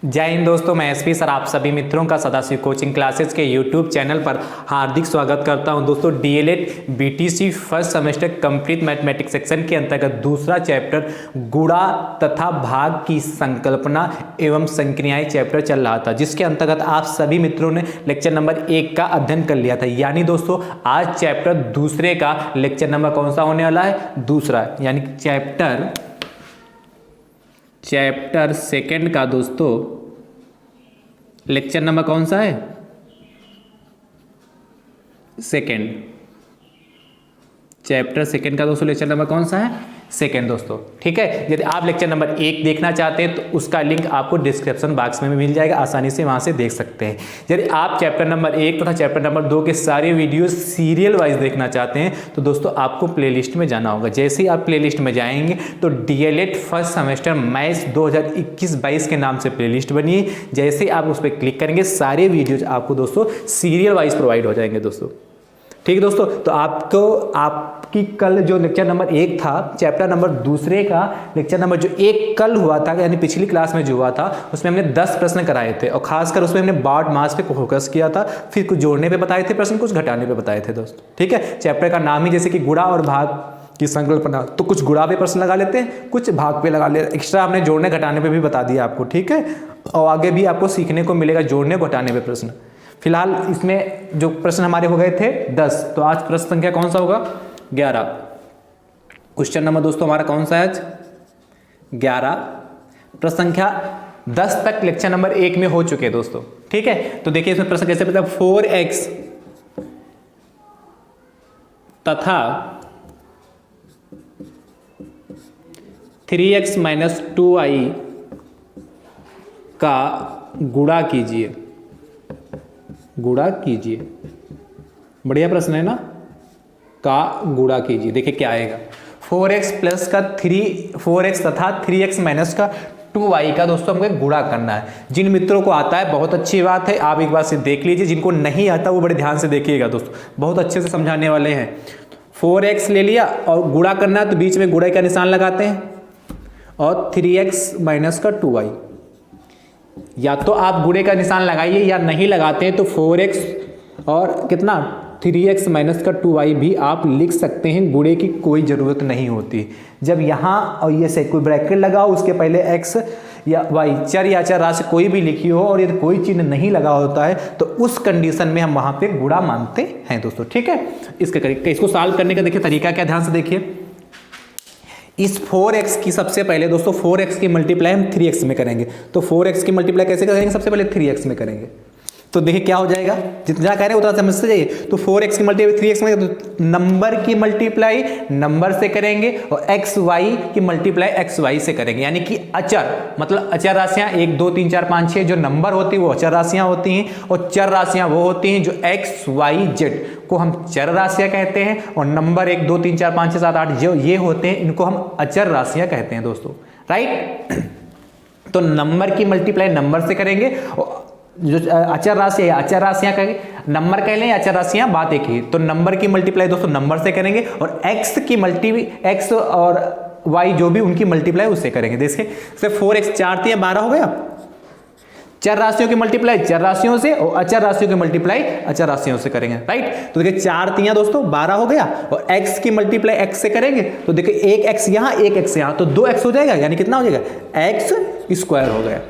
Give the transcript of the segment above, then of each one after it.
जय हिंद दोस्तों, मैं एसपी सर आप सभी मित्रों का सदाशिव कोचिंग क्लासेस के यूट्यूब चैनल पर हार्दिक स्वागत करता हूं। दोस्तों DElEd BTC first semester complete mathematics section के अंतर्गत दूसरा चैप्टर गुणा तथा भाग की संकल्पना एवं संक्रियाएं चैप्टर चल रहा था, जिसके अंतर्गत आप सभी मित्रों ने लेक्चर नंबर 1 का अध्ययन कर लिया था। यानी दोस्तों आज चैप्टर दूसरे का लेक्चर नंबर कौन सा होने वाला है? दूसरा, यानी चैप्टर सेकंड का दोस्तों लेक्चर नंबर कौन सा है? सेकंड। चैप्टर सेकंड का दोस्तों लेक्चर नंबर कौन सा है? सेकंड दोस्तों, ठीक है। यदि आप लेक्चर नंबर 1 देखना चाहते हैं तो उसका लिंक आपको डिस्क्रिप्शन बॉक्स में भी मिल जाएगा, आसानी से वहां से देख सकते हैं। यदि आप चैप्टर नंबर 1 तथा चैप्टर नंबर 2 के सारे वीडियो सीरियल वाइज देखना चाहते हैं तो दोस्तों आपको प्लेलिस्ट में जाना होगा। जैसे ही आप प्लेलिस्ट में जाएंगे तो डीएलएड फर्स्ट सेमेस्टर मैथ्स 2021-22 के नाम से प्लेलिस्ट बनी है। जैसे ही आप उस पर क्लिक करेंगे सारे वीडियोज आपको दोस्तों सीरियल वाइज प्रोवाइड हो जाएंगे दोस्तों, ठीक है दोस्तों। तो आपकी कल जो लेक्चर नंबर 1 था, चैप्टर नंबर दूसरे का लेक्चर नंबर जो 1 कल हुआ था, यानी पिछली क्लास में जो हुआ था, उसमें हमने 10 प्रश्न कराए थे और खासकर उसमें हमने बार्ट मास पे फोकस किया था। फिर कुछ जोड़ने पे बताए थे प्रश्न, कुछ घटाने पे बताए थे दोस्तों, ठीक है। चैप्टर का नाम ही जैसे कि गुणा और भाग की संकल्पना, तो कुछ गुणा पे प्रश्न लगा लेते हैं, कुछ भाग पे लगा ले। एक्स्ट्रा हमने जोड़ने घटाने पे भी बता दिया आपको, ठीक है। और आगे भी आपको सीखने को मिलेगा जोड़ने घटाने पे प्रश्न। फिलहाल इसमें जो प्रश्न हमारे हो गए थे 10, तो आज प्रश्न संख्या कौन सा होगा? 11। क्वेश्चन नंबर दोस्तों हमारा कौन सा है आज? 11। प्रश्न संख्या 10 तक लेक्चर नंबर 1 में हो चुके हैं दोस्तों, ठीक है। तो देखिए इसमें प्रश्न कैसे पता, 4x तथा 3x माइनस 2y का गुणा कीजिए। गुणा कीजिए, बढ़िया प्रश्न है ना। का गुणा कीजिए, देखिए क्या आएगा। 4x प्लस का 4x तथा 3x माइनस का 2y का दोस्तों हमको गुणा करना है। जिन मित्रों को आता है बहुत अच्छी बात है, आप एक बार से देख लीजिए। जिनको नहीं आता वो बड़े ध्यान से देखिएगा दोस्तों, बहुत अच्छे से समझाने वाले हैं। 4x ले लिया और गुणा करना है तो बीच में गुणा का निशान लगाते हैं, और 3x माइनस का 2y, या तो आप गुणे का निशान लगाइए या नहीं लगाते हैं तो 4x और कितना 3x माइनस का 2y भी आप लिख सकते हैं। गुणे की कोई ज़रूरत नहीं होती। जब यहाँ और ये से कोई ब्रैकेट लगाओ, उसके पहले x या y चर या चर राशि कोई भी लिखी हो और यदि कोई चिन्ह नहीं लगा होता है तो उस कंडीशन में हम वहाँ पे गुणा मानते हैं दोस्तों, ठीक है। इसको सॉल्व करने का देखिए तरीका क्या, ध्यान से देखिए। इस 4x की सबसे पहले दोस्तों 4x की मल्टीप्लाई हम 3x में करेंगे। तो 4x की मल्टीप्लाई कैसे करेंगे? सबसे पहले 3x में करेंगे। तो देखिए क्या हो जाएगा, जितना कह रहे हैं उतना समझते जाइए। तो 4x की मल्टीप्लाई 3x में, तो नंबर की मल्टीप्लाई नंबर से करेंगे और xy की मल्टीप्लाई xy से करेंगे। यानी कि अचर, मतलब अचर राशियां 1 2 3 4 5 6 जो नंबर होती है वो अचर राशियां होती हैं, और चर राशियां वो होती हैं जो x y z को हम चर राशियां कहते हैं, और नंबर 1 2 3 4 5 6 7 8 जो ये होते हैं इनको हम अचर राशियां कहते हैं दोस्तों, राइट। तो नंबर की मल्टीप्लाई नंबर से करेंगे, जो अचर राशि है अचर राशियां कहेंगे, नंबर कह लें या अचर राशियां, बात एक ही। तो नंबर की मल्टीप्लाई दोस्तों नंबर से करेंगे, और x और y जो भी उनकी मल्टीप्लाई उससे करेंगे। देखिए 4x 4 3 12 हो गया। चर राशियों की मल्टीप्लाई चर राशियों से और अचर राशियों की मल्टीप्लाई अचर राशियों से करेंगे, राइट। तो देखिए 4 3 दोस्तों 12 हो गया, और x की मल्टीप्लाई x से करेंगे तो देखिए 1 x यहाँ 1 x यहाँ, तो 2 x हो जाएगा, यानी कितना हो जाएगा? x स्क्वायर हो गया,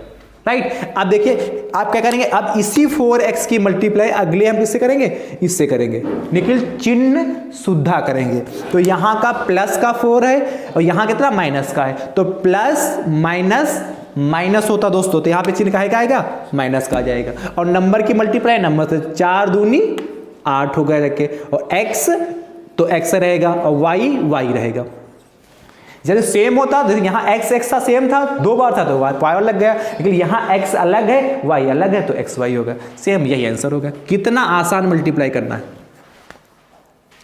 राइट। अब देखिए आप क्या करेंगे, अब इसी 4x की मल्टीप्लाई अगले हम किससे करेंगे? इससे करेंगे। निखिल चिन्ह शुद्धा करेंगे। तो यहाँ का प्लस का 4 है और यहाँ कितना माइनस का है, तो प्लस माइनस माइनस होता दोस्तों, तो यहाँ पे चिन्ह का आएगा माइनस का आ जाएगा। और नंबर की मल्टीप्लाई नंबर से 4 दूनी 8 हो गए रखे, और x तो x रहेगा और y रहेगा। जैसे सेम होता, जैसे यहाँ x था सेम था, 2 बार था तो y लग गया, लेकिन यहाँ x अलग है y अलग है तो xy होगा। सेम यही आंसर होगा। कितना आसान मल्टीप्लाई करना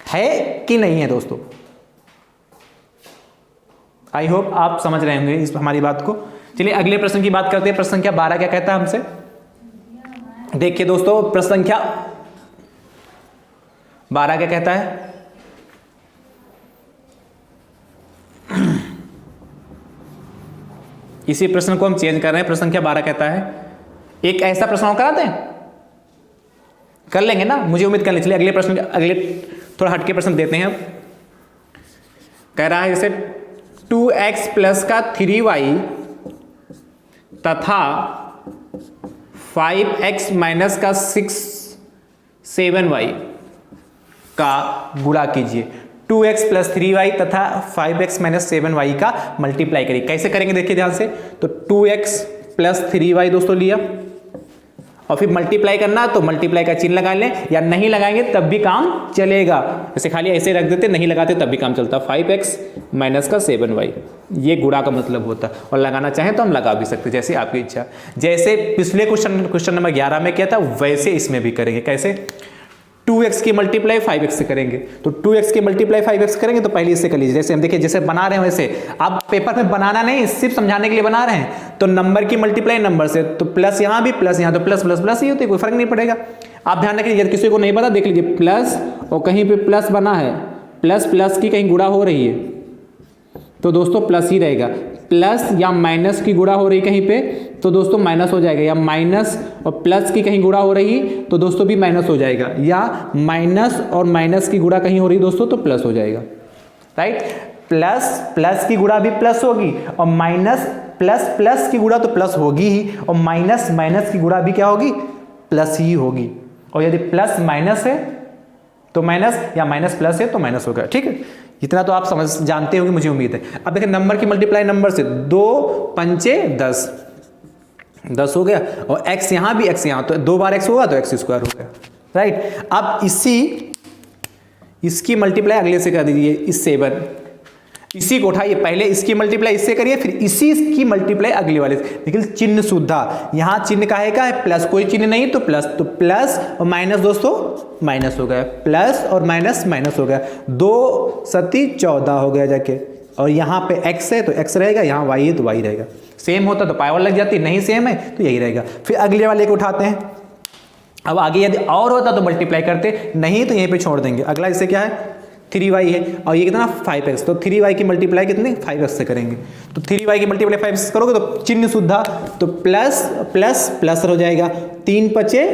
है कि नहीं है दोस्तों? आई होप आप समझ रहे होंगे इस हमारी बात को। चलिए अगले प्रश्न की बात करते हैं। प्रश्न संख्या 12 क्या कहता है हमसे? देखिए दोस्तों प्रश्न संख्या 12 क्या कहता है? इसी प्रश्न को हम चेंज कर रहे हैं, प्रश्न संख्या 12 कहता है, एक ऐसा प्रश्न और कराते हैं, कर लेंगे ना, मुझे उम्मीद कर ली। चलिए अगले प्रश्न, अगले थोड़ा हटके प्रश्न देते हैं। अब कह रहा है जैसे 2x प्लस का 3y तथा 5x माइनस का 7y का गुणा कीजिए। 2x प्लस 3y तथा 5x माइनस 7y का मल्टीप्लाई करिए। कैसे करेंगे देखिए ध्यान से। तो 2x प्लस 3y दोस्तों लिया, और फिर मल्टीप्लाई करना तो मल्टीप्लाई का चिन्ह लगा लें, या नहीं लगाएंगे तब भी काम चलेगा, जैसे खाली ऐसे रख देते, नहीं लगाते तब भी काम चलता। 5x माइनस का 7y, ये गुणा का मतलब होता है, और लगाना चाहें तो हम लगा भी सकते, जैसे आपकी इच्छा। जैसे पिछले क्वेश्चन नंबर 11 में किया था, वैसे इसमें भी करेंगे। कैसे? 2x की मल्टीप्लाई 5x से करेंगे, तो 2x की मल्टीप्लाई 5x करेंगे तो पहले इससे कर लीजिए। जैसे हम देखिए, जैसे बना रहे हैं वैसे, आप पेपर में बनाना नहीं, सिर्फ समझाने के लिए बना रहे हैं। तो नंबर की मल्टीप्लाई नंबर से, तो प्लस यहाँ भी प्लस यहाँ, तो प्लस प्लस प्लस ही होती है, कोई फर्क नहीं पड़ेगा। आप ध्यान रखिए, यदि किसी को नहीं पता देख लीजिए, प्लस और कहीं पे प्लस बना है, प्लस प्लस की कहीं गुणा हो रही है तो दोस्तों प्लस ही रहेगा। प्लस या माइनस की गुणा हो रही कहीं पे तो दोस्तों माइनस हो जाएगा, या माइनस और प्लस की कहीं गुणा हो रही तो दोस्तों भी माइनस हो जाएगा, या माइनस और माइनस की गुणा कहीं हो रही दोस्तों तो प्लस हो जाएगा। राइट? प्लस प्लस की गुणा भी प्लस होगी, और माइनस प्लस प्लस की गुणा तो प्लस होगी ही, और माइनस माइनस की गुणा भी क्या होगी? प्लस ही होगी। और यदि प्लस माइनस है तो माइनस, या माइनस प्लस है तो माइनस होगा। ठीक है, इतना तो आप समझ जानते होंगे, मुझे उम्मीद है। अब देखिए, नंबर की मल्टीप्लाई नंबर से, 2 पंचे 10, 10 हो गया, और x यहाँ भी x यहाँ, तो 2 बार x होगा तो x स्क्वायर हो गया। राइट? अब इसकी मल्टीप्लाई अगले से कर दीजिए, इस 7, इसी को उठाइए, पहले इसकी मल्टीप्लाई इससे करिए, फिर इसी की मल्टीप्लाई अगले वाले से। लेकिन चिन्ह सुधा, यहाँ चिन्ह काहे का है? प्लस, कोई चिन्ह नहीं तो प्लस, तो प्लस और माइनस दोस्तों माइनस हो गया, प्लस और माइनस माइनस हो गया, 2 सती 14 हो गया जाके। और यहाँ पे x है तो x रहेगा, यहाँ y है तो y रहेगा। सेम होता तो पावर लग जाती, नहीं सेम है तो यही रहेगा। फिर अगले वाले को उठाते हैं। अब आगे यदि और होता तो मल्टीप्लाई करते, नहीं तो यहीं पे छोड़ देंगे। अगला इससे क्या है? 3y है, और ये कितना? 5x, तो 3y की मल्टीप्लाई कितने? 5x से करेंगे। तो 3y की मल्टीप्लाई 5x से करोगे तो चिन्ह सुधा, तो प्लस प्लस प्लस हो जाएगा, 3 पचे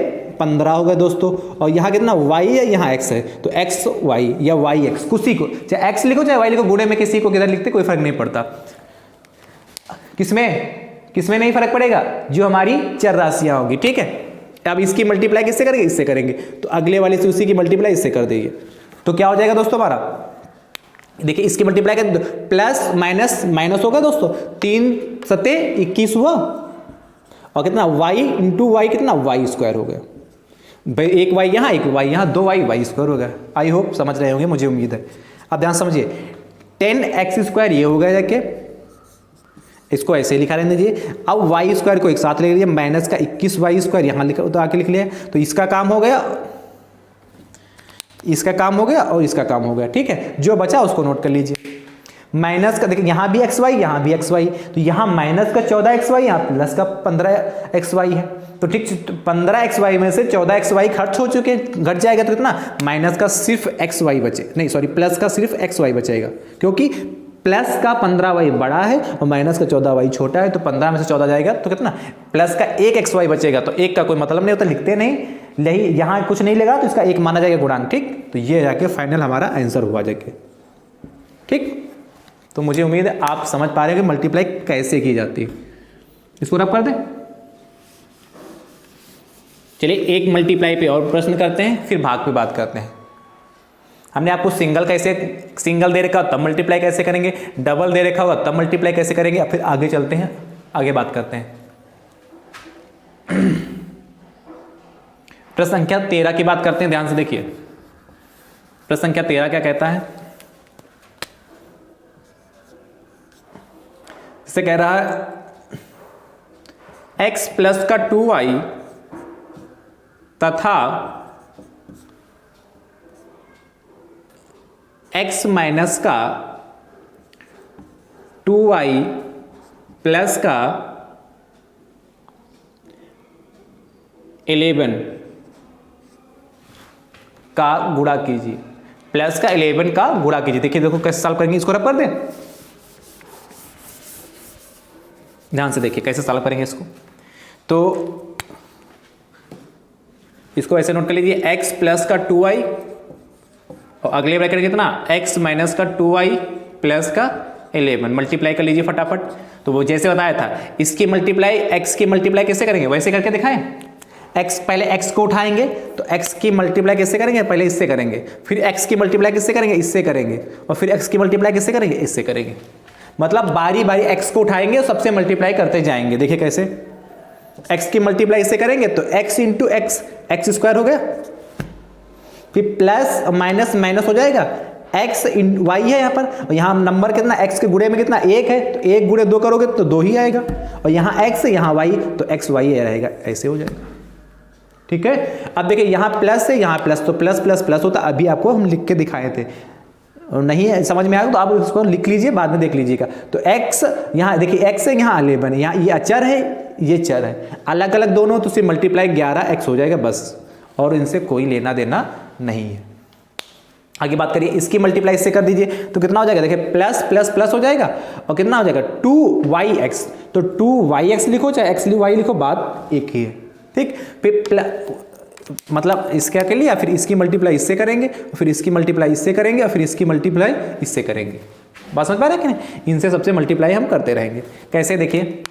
15 हो गए दोस्तों। और यहाँ कितना? y है, यहाँ x है, तो x y या y x, किसी को चाहे x लिखो चाहे y लिखो, गुणे में किसी को किधर लिखते कोई फर्क नहीं पड़ता। किसमें नहीं फर्क पड़ेगा? जो हमारी चर राशियां होगी। ठीक है, अब इसकी मल्टीप्लाई किससे करेंगे? इससे करेंगे, तो अगले वाले से उसी की मल्टीप्लाई इससे कर देंगे, तो क्या हो जाएगा दोस्तों हमारा? देखिए, इसकी मल्टीप्लाई कर, प्लस माइनस माइनस होगा दोस्तों, 3 सते 21 हुआ, और कितना? y इंटू वाई, कितना? y स्क्वायर हो गया। भाई एक y यहाँ, एक y यहाँ, 2y y स्क्वायर हो गया। आई होप समझ रहे होंगे, मुझे उम्मीद है। अब ध्यान समझिए, 10x स्क्वायर ये हो गया जाके, इसको ऐसे लिखा रहने दीजिए। अब y स्क्वायर को एक साथ ले लीजिए, माइनस का 21y स्क्वायर यहाँ लिखा तो आके लिख लिया, तो इसका काम हो गया, इसका काम हो गया, और इसका काम हो गया। ठीक है, जो बचा उसको नोट कर लीजिए। माइनस का देखिए, यहाँ भी xy, यहाँ भी xy, तो यहाँ माइनस का 14xy, यहाँ प्लस का 15xy है। तो ठीक, 15xy में से 14xy खर्च हो चुके, घट जाएगा तो कितना? माइनस का सिर्फ xy बचे, नहीं सॉरी, प्लस का सिर्फ xy बचेगा, क्योंकि प्लस का 15y बड़ा है और माइनस का 14y छोटा है, तो 15 में से 14 जाएगा तो कितना? प्लस का 1xy बचेगा, तो 1 का कोई मतलब नहीं होता, लिखते नहीं, यही यहाँ कुछ नहीं लगा तो इसका 1 माना जाएगा गुणांक। ठीक, तो ये जाके फाइनल हमारा आंसर हुआ जाके। ठीक, तो मुझे उम्मीद है आप समझ पा रहे हो कि मल्टीप्लाई कैसे की जाती है। इसको रब कर दें। चलिए एक मल्टीप्लाई पे और प्रश्न करते हैं, फिर भाग पे बात करते हैं। हमने आपको सिंगल दे रखा हो तब मल्टीप्लाई कैसे करेंगे, डबल दे रखा होगा तब मल्टीप्लाई कैसे करेंगे, अब फिर आगे चलते हैं, आगे बात करते हैं। प्रश्न संख्या 13 की बात करते हैं, ध्यान से देखिए। प्रश्न संख्या 13 क्या कहता है? इसे कह रहा है x प्लस का 2y तथा x माइनस का 2y प्लस का 11 का गुणा कीजिए। प्लस का 11 का गुणा कीजिए। देखिए देखो कैसे सॉल्व करेंगे, इसको रब कर दें। ध्यान से देखिए कैसे सॉल्व करेंगे इसको। तो इसको ऐसे नोट कर लीजिए, x प्लस का 2y और अगले ब्रैकेट कितना x माइनस का 2y प्लस का 11, मल्टीप्लाई कर लीजिए फटाफट। तो वो जैसे बताया था, इसकी मल्टीप्लाई x की मल्टीप्लाई कैसे करेंगे वैसे करके दिखाएं। x पहले x को उठाएंगे तो x की मल्टीप्लाई किससे करेंगे, पहले इससे करेंगे, फिर x की मल्टीप्लाई किससे करेंगे, इससे करेंगे, और फिर x की मल्टीप्लाई किससे करेंगे, इससे करेंगे। मतलब बारी बारी x को उठाएंगे और सबसे मल्टीप्लाई करते जाएंगे। देखिए कैसे, x की मल्टीप्लाई इससे करेंगे तो x इंटू एक्स स्क्वायर हो गया, फिर प्लस माइनस माइनस हो जाएगा, x वाई है यहाँ पर, और यहाँ नंबर कितना x के गुणे में कितना 1 है, तो 1 गुणे 2 करोगे तो 2 ही आएगा, और यहाँ x यहाँ y तो x y रहेगा, ऐसे हो जाएगा। ठीक है, अब देखिए यहाँ प्लस है यहाँ प्लस, तो प्लस प्लस प्लस होता, अभी आपको हम लिख के दिखाए थे, और नहीं समझ में आएगा तो आप इसको लिख लीजिए, बाद में देख लीजिएगा। तो x यहाँ देखिए x है, यहाँ 11 है, यहाँ ये अचर है ये चर है, अलग अलग दोनों, तो सिर्फ मल्टीप्लाई 11x हो जाएगा बस, और इनसे कोई लेना देना नहीं है। आगे बात करिए, इसकी मल्टीप्लाई इससे कर दीजिए तो कितना हो जाएगा, देखिए प्लस प्लस प्लस हो जाएगा, और कितना हो जाएगा 2yx, तो 2yx लिखो चाहे x y लिखो, बात एक ही है। ठीक, फिर मतलब इसका के लिए, या फिर इसकी मल्टीप्लाई इससे करेंगे, फिर इसकी मल्टीप्लाई इससे करेंगे, और फिर इसकी मल्टीप्लाई इससे करेंगे। बात समझ पा रहे हैं कि नहीं, इनसे सबसे मल्टीप्लाई हम करते रहेंगे। कैसे, देखिए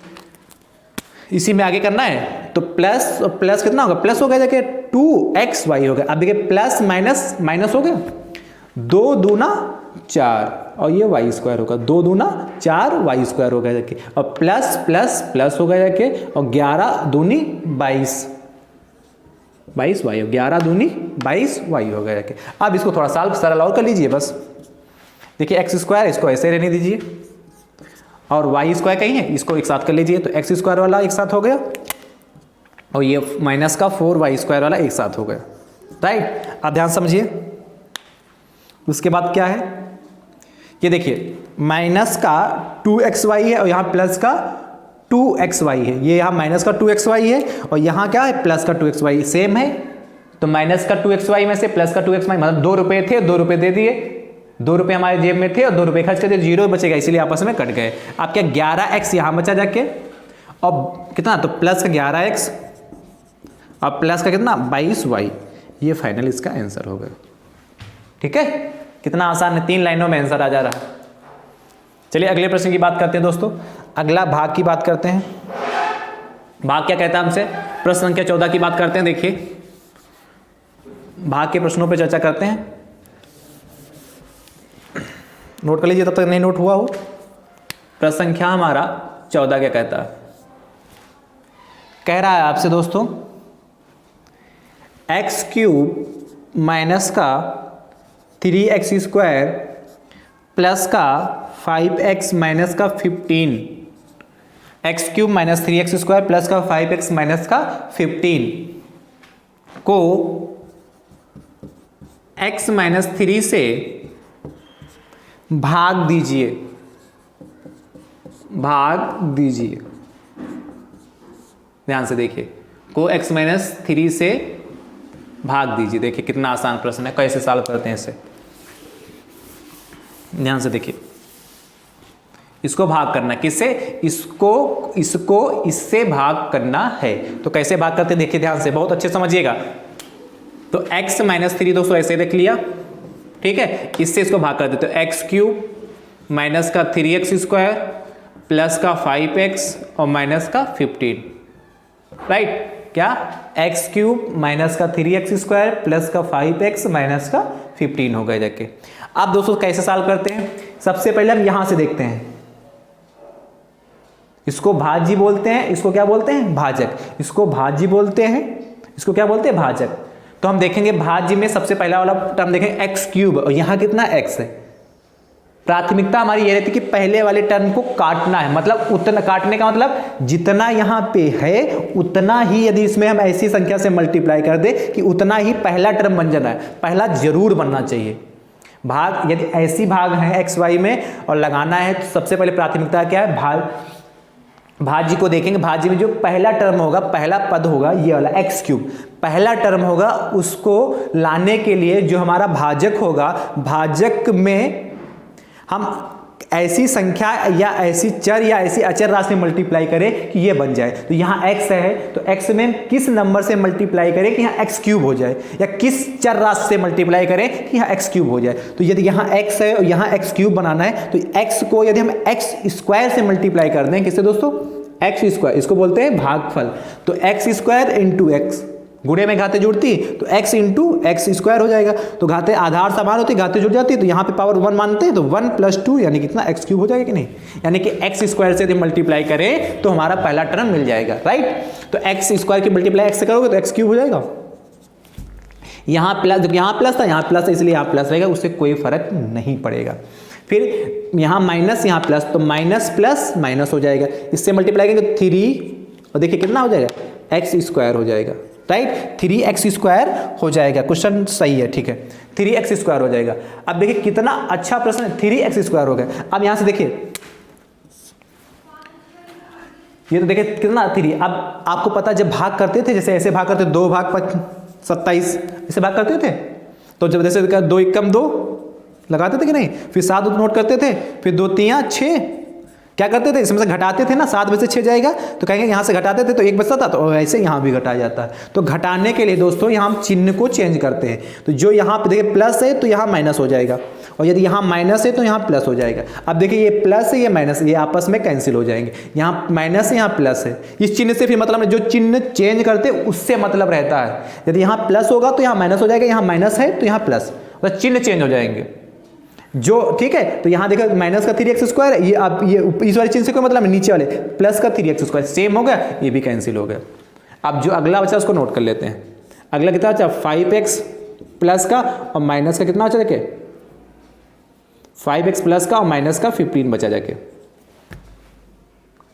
इसी में आगे करना है, तो प्लस और प्लस कितना होगा, प्लस हो गया, देखिए 2xy हो गया। अब देखिए प्लस माइनस माइनस हो गया, 2 दूना 4, और ये y स्क्वायर होगा, 2 दूना 4 y स्क्वायर हो गया देखिए, और प्लस प्लस प्लस हो गया देखिए, और 11 दूनी 22 y, 11 दूनी 22 y हो गया देखिए। अब इसको थोड़ा सा सरल और कर लीजिए बस। देखिए एक्स स्क्वायर इसको ऐसे रहने दीजिए, और वाई स्क्वायर कहीं है, इसको एक साथ कर लीजिए, तो एक्स स्क्वायर वाला एक साथ हो गया, और ये माइनस का 4y स्क्वायर वाला एक साथ हो गया। राइट, अब ध्यान समझिए, उसके बाद क्या है, ये देखिए माइनस का 2xy है, और यहाँ प्लस का 2xy है, ये यहाँ माइनस का 2xy है, और यहाँ क्या है प्लस का 2xy, सेम है। तो माइनस का 2xy में से प्लस का 2xy, मतलब 2 रुपये थे, 2 रुपये दे दिए, 2 रुपये हमारे जेब में थे और 2 रुपये खर्च कर दिए, 0 बचेगा, इसीलिए आपस में कट गए। अब क्या 11x यहाँ बचा जाके, और कितना, तो प्लस का 11x और प्लस का कितना 22y, ये फाइनल इसका आंसर हो गया। ठीक है, कितना आसान है, 3 लाइनों में आंसर आ जा रहा है। चलिए अगले प्रश्न की बात करते हैं दोस्तों, अगला भाग की बात करते हैं। भाग क्या कहता है हमसे, प्रश्न संख्या 14 की बात करते हैं। देखिए भाग के प्रश्नों पे चर्चा करते हैं, नोट कर लीजिए तब तक नहीं नोट हुआ हो। प्रश्न संख्या हमारा 14 क्या कहता है, कह रहा है आपसे दोस्तों, एक्स क्यूब माइनस का 3x स्क्वायर प्लस का 5x माइनस का 15, x cube minus 3x square plus का 5x माइनस का 15 को x माइनस 3 से भाग दीजिए, भाग दीजिए। ध्यान से देखिए, को x माइनस 3 से भाग दीजिए। देखिए कितना आसान प्रश्न है, कैसे सॉल्व करते हैं इसे, ध्यान से देखिए। इसको भाग करना, किससे, इसको इससे भाग करना है। तो कैसे भाग करते हैं देखिए, ध्यान से बहुत अच्छे समझिएगा। तो x माइनस 3 दोस्तों ऐसे देख लिया, ठीक है, इससे इसको भाग कर देते, तो एक्स क्यूब माइनस का 3x स्क्वायर प्लस का 5x और माइनस का 15, राइट। क्या, एक्स क्यूब माइनस का 3x स्क्वायर प्लस का 5x माइनस का 15 हो गए जाके। अब दोस्तों कैसे सॉल्व करते हैं, सबसे पहले हम यहां से देखते हैं, इसको भाज्य बोलते हैं, इसको क्या बोलते हैं, भाजक। इसको भाज्य बोलते हैं, इसको क्या बोलते हैं, भाजक। तो हम देखेंगे भाज्य में सबसे पहला वाला टर्म देखेंगे एक्स क्यूब, और यहां कितना x है। प्राथमिकता हमारी ये रहती है कि पहले वाले टर्म को काटना है, मतलब उतना, काटने का मतलब जितना यहां पे है उतना ही, यदि इसमें हम ऐसी संख्या से मल्टीप्लाई कर दे कि उतना ही पहला टर्म बन जाना है, पहला जरूर बनना चाहिए। भाग यदि ऐसी भाग है एक्स वाई में और लगाना है तो सबसे पहले प्राथमिकता क्या है, भाज्य को देखेंगे। भाज्य में जो पहला टर्म होगा, पहला पद होगा ये वाला एक्स क्यूब, पहला टर्म होगा, उसको लाने के लिए जो हमारा भाजक होगा, भाजक में हम ऐसी संख्या या ऐसी चर या ऐसी अचर राशि में मल्टीप्लाई करे कि ये बन जाए। तो यहाँ x है तो x में किस नंबर से मल्टीप्लाई करे कि यहाँ x क्यूब हो जाए, या किस चर राशि से मल्टीप्लाई करे कि यहाँ x क्यूब हो जाए। तो यदि यहाँ x है और यहाँ x क्यूब बनाना है तो x को यदि हम x स्क्वायर से मल्टीप्लाई कर दें, किससे दोस्तों, x स्क्वायर, इसको बोलते हैं भागफल। तो x स्क्वायर इंटू एक्स, गुणे में घाते जुड़ती तो x इंटू एक्स स्क्वायर हो जाएगा। तो घाते आधार समान होती, घाते जुड़ जाती, तो यहाँ पे पावर 1 मानते हैं तो 1 + 2 यानी कितना x क्यूब हो जाएगा कि नहीं, यानी कि x स्क्वायर से यदि मल्टीप्लाई करें तो हमारा पहला टर्म मिल जाएगा, राइट। तो x स्क्वायर की मल्टीप्लाई x से करोगे तो x क्यूब हो जाएगा। यहाँ प्लस, यहाँ प्लस था, यहाँ प्लस था, इसलिए यहाँ प्लस रहेगा, उससे कोई फर्क नहीं पड़ेगा। फिर यहाँ माइनस, यहाँ प्लस, तो माइनस प्लस माइनस हो जाएगा, इससे मल्टीप्लाई करेंगे 3 और देखिए कितना हो जाएगा, x स्क्वायर हो जाएगा, राइट। 3x स्क्वायर हो जाएगा, क्वेश्चन सही है, ठीक है, 3x स्क्वायर हो जाएगा। अब देखिए कितना अच्छा प्रश्न है, 3x स्क्वायर हो गया। अब यहां से देखिए, ये तो देखिए कितना 3। अब आपको पता जब भाग करते थे, जैसे ऐसे भाग करते, 2 भाग 27 ऐसे भाग करते थे, तो जब जैसे 2 एकम 2 लगाते थे कि नहीं, फिर 7 नोट करते थे, फिर 2 3 6 क्या करते थे, इसमें से घटाते थे ना, 7 में से 6 जाएगा तो कहेंगे यहाँ से घटाते थे तो 1 बचता था, तो ऐसे यहाँ भी घटाया जाता है। तो घटाने के लिए दोस्तों यहाँ हम चिन्ह को चेंज करते हैं, तो जो यहाँ पे देखिए प्लस है तो यहाँ माइनस हो जाएगा, और यदि यहाँ माइनस है तो यहाँ प्लस हो जाएगा। अब देखिए ये प्लस है ये माइनस, ये आपस में कैंसिल हो जाएंगे, यहाँ माइनस है यहाँ प्लस है, इस चिन्ह से फिर मतलब जो चिन्ह चेंज करते उससे मतलब रहता है। यदि यहाँ प्लस होगा तो यहाँ माइनस हो जाएगा, यहाँ माइनस है तो यहाँ प्लस, तो चिन्ह चेंज हो जाएंगे जो, ठीक है। तो यहाँ देखो माइनस का 3x स्क्वायर है, ये अब ये इस वाले चिन्ह से कोई मतलब नीचे वाले प्लस का 3x स्क्वायर सेम हो गया, ये भी कैंसिल हो गया। अब जो अगला बचा उसको नोट कर लेते हैं। अगला कितना बचा, 5x प्लस का और माइनस का कितना बचा, देखे 5x प्लस का और माइनस का 15 बचा जाके,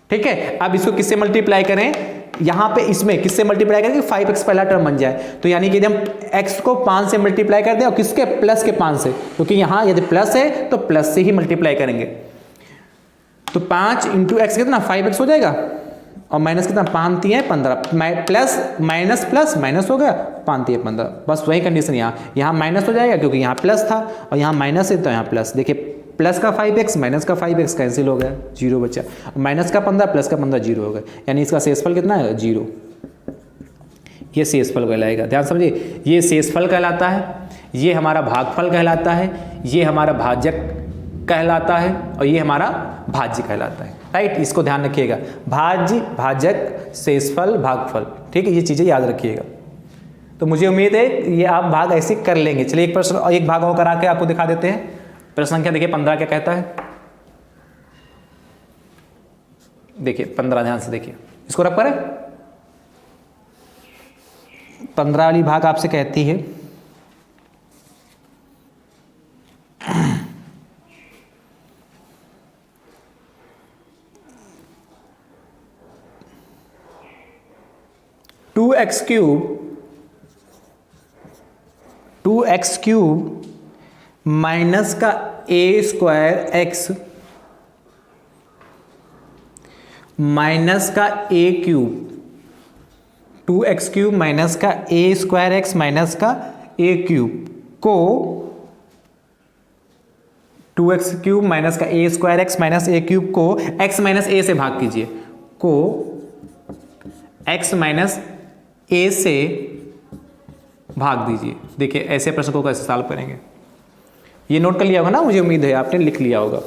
ठीक है। अब इसको किससे मल्टीप्लाई करें, यहाँ पे इसमें किससे मल्टीप्लाई करेंगे, 5x पहला टर्म बन जाए, तो यानी कि हम x को 5 से मल्टीप्लाई कर दें, और किसके, प्लस के 5 से, क्योंकि यहाँ यदि प्लस है तो प्लस से ही मल्टीप्लाई करेंगे। तो 5 इंटू एक्स कितना 5x हो जाएगा, और माइनस कितना 5 3 15, प्लस माइनस प्लस माइनस हो गया, 5 3 15, बस वही कंडीशन यहाँ माइनस हो जाएगा क्योंकि यहाँ प्लस था और यहाँ माइनस है तो यहाँ प्लस। देखिए प्लस का 5x माइनस का 5x कैंसिल हो गया, 0 बचा, माइनस का 15 प्लस का 15 0 हो गया, यानी इसका शेषफल कितना है 0। ये शेषफल कहलाएगा, ध्यान समझिए, ये शेषफल कहलाता है, ये हमारा भागफल कहलाता है, ये हमारा भाजक कहलाता है, और ये हमारा भाज्य कहलाता है, राइट। इसको ध्यान रखिएगा, भाज्य, भाजक, शेषफल, भागफल, ठीक है, ये चीज़ें याद रखिएगा। तो मुझे उम्मीद है ये आप भाग ऐसे कर लेंगे। चलिए एक प्रश्न और एक भाग और करा के आपको दिखा देते हैं। प्रश्न संख्या देखिए 15 क्या कहता है, देखिए 15 ध्यान से देखिए, इसको रख पर 15 वाली भाग आपसे कहती है टू एक्स क्यूब माइनस का a स्क्वायर एक्स माइनस का a cube, 2x cube minus का a स्क्वायर एक्स माइनस का a क्यूब को 2x क्यूब माइनस का a square x minus a cube को x माइनस a से भाग कीजिए, को x माइनस a से भाग दीजिए। देखिए ऐसे प्रश्न को कैसे सॉल्व करेंगे, ये नोट कर लिया होगा ना, मुझे उम्मीद है आपने लिख लिया होगा।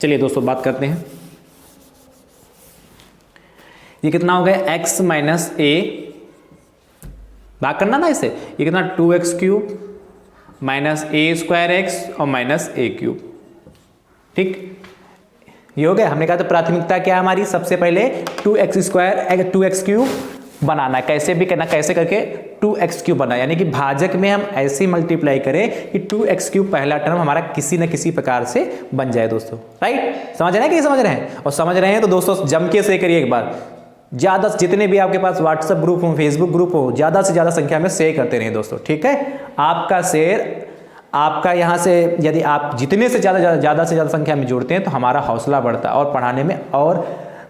चलिए दोस्तों बात करते हैं, ये कितना हो गया x माइनस a, भाग करना ना इसे, ये कितना 2x cube minus a square x और माइनस a क्यूब, ठीक, ये हो गया। हमने कहा तो प्राथमिकता क्या है हमारी, सबसे पहले 2x स्क्वायर 2x क्यूब बनाना है, कैसे भी करना, कैसे करके 2x क्यूब बना, यानी कि भाजक में हम ऐसे मल्टीप्लाई करें कि 2x क्यूब पहला टर्म हमारा किसी न किसी प्रकार से बन जाए दोस्तों, राइट। समझ रहे हैं कि समझ रहे हैं, और समझ रहे हैं तो दोस्तों जम के से करिए एक बार, ज़्यादा जितने भी आपके पास व्हाट्सएप ग्रुप हो, फेसबुक ग्रुप हो, ज़्यादा से ज़्यादा संख्या में शेयर करते रहिए दोस्तों, ठीक है। आपका शेयर, आपका यहाँ से यदि आप जितने से ज़्यादा से ज़्यादा संख्या में जोड़ते हैं तो हमारा हौसला बढ़ता है और पढ़ाने में और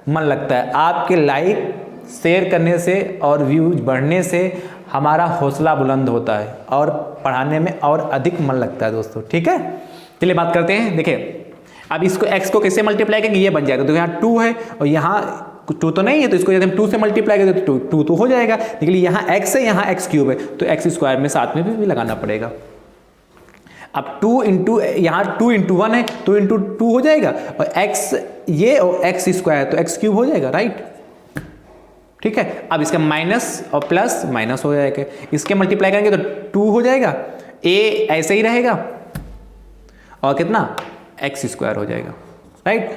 मन लगता है। आपके लाइक शेयर करने से और व्यूज बढ़ने से हमारा हौसला बुलंद होता है और पढ़ाने में और अधिक मन लगता है दोस्तों, ठीक है। चलिए बात करते हैं, देखिए अब इसको x को किससे मल्टीप्लाई करेंगे, ये बन जाएगा, तो यहाँ 2 है और यहाँ 2 तो नहीं है, तो इसको यदि हम 2 से मल्टीप्लाई करें तो 2 तो हो जाएगा, लेकिन यहाँ x है, यहाँ x क्यूब है, तो x स्क्वायर में साथ में भी लगाना पड़ेगा। अब 2 इंटू यहाँ 2 इंटू 1 है, 2 इंटू 2 हो जाएगा, और x ये और x स्क्वायर तो x क्यूब हो जाएगा, राइट। ठीक है, अब इसका माइनस और प्लस माइनस हो जाएगा, इसके मल्टीप्लाई करेंगे तो 2 हो जाएगा, a ऐसे ही रहेगा और कितना x स्क्वायर हो जाएगा, राइट।